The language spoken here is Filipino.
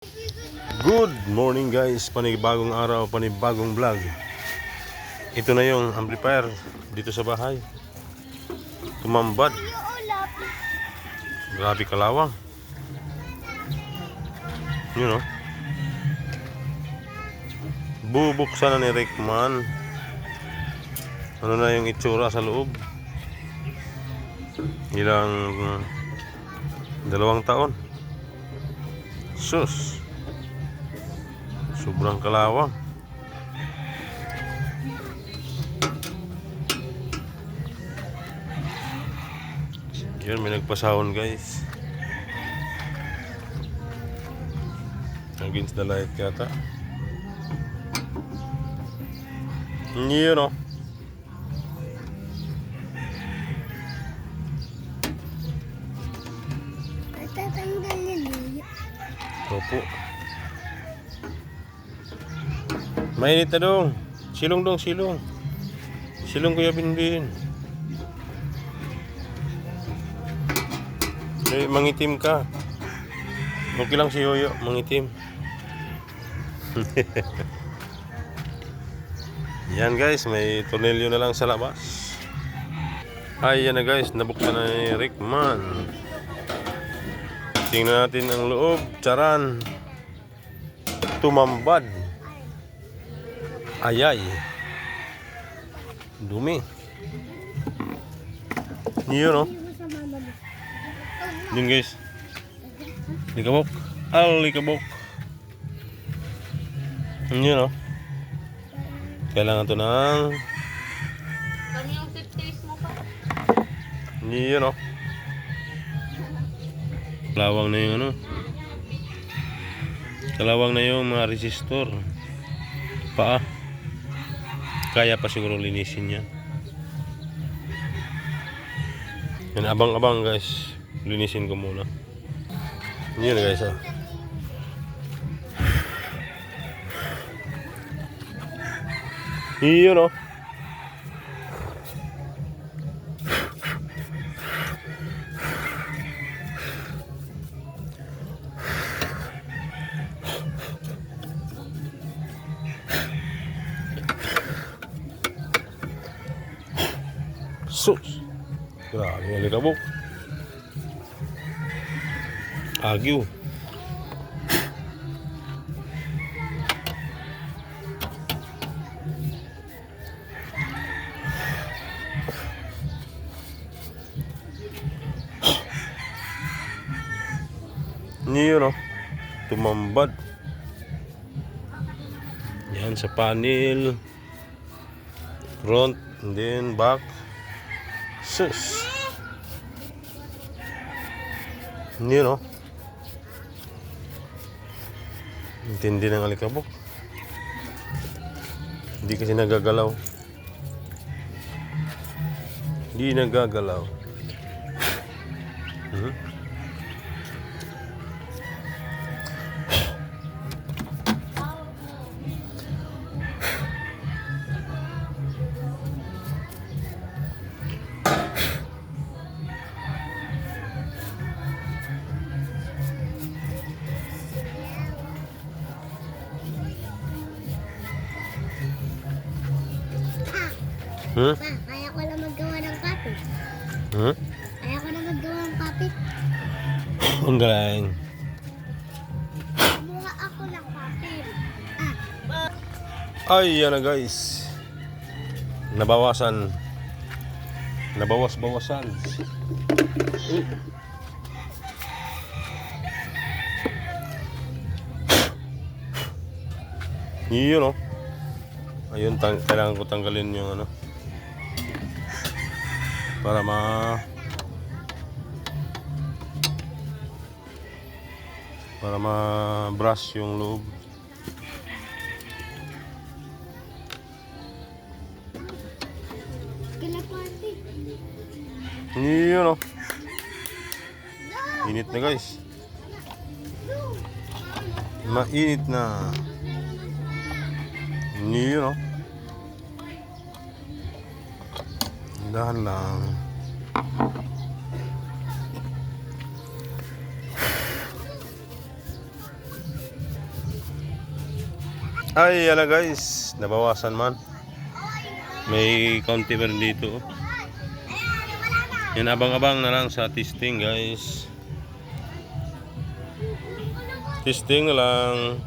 Good morning guys, panibagong araw, panibagong vlog. Ito na yung amplifier dito sa bahay. Tumambad. Grabe kalawang. Yun know? Bubuksan na ni Rickman. Ano na yung itsura sa loob. Ilang 2 taon. Sus, sobrang kalawang. Yan, may nagpasahon guys. Against the light kata. You know. Opo. Mainit na dong. Silong dong, silong. Silong Kuya Binbin. Mangitim ka. Okay lang si Yoyo, mangitim. Yan guys, may tornilyo na lang sa labas. Ay, yan na guys, nabuksan na ni Rickman. Tingnan natin ang loob. Charan. Tumambad. Ayay. Dumi. Yun no. Yun guys. Likabok. Likabok. Yun no. Kailangan to ng Kanyang safety mo pa. yun no. Kalawang na yung ano. Kalawang na yung mga resistor. Paa. Kaya pa siguro linisin yan. Yan, abang-abang guys. Linisin ko muna. Yun guys ah. Yun oh. Sus. Grabe ang likabok. Agyo. Yun o. Tumambad. Yan sa panel. Front and then back. Sus. Yun o. Intindi ng alikabok. Hindi kasi nagagalaw. Hindi nagagalaw. Pa, kaya ko lang maggawa ng kapit. Kaya ko lang maggawa ng kapit. Ang galing. Kumuha ako ng kapit. Ay, yan na guys. Nabawasan. Nabawas-bawasan. Yun o. Ayun, kailangan ko tanggalin yung ano. Para ma-brush yung loob. Kalapati. Yun o. Init na guys. Mainit na. Yun o. Dahan lang. Ay, yala guys, nabawasan man. May kaunti pa rin dito. Yan, abang-abang na lang sa testing guys. Testing na lang.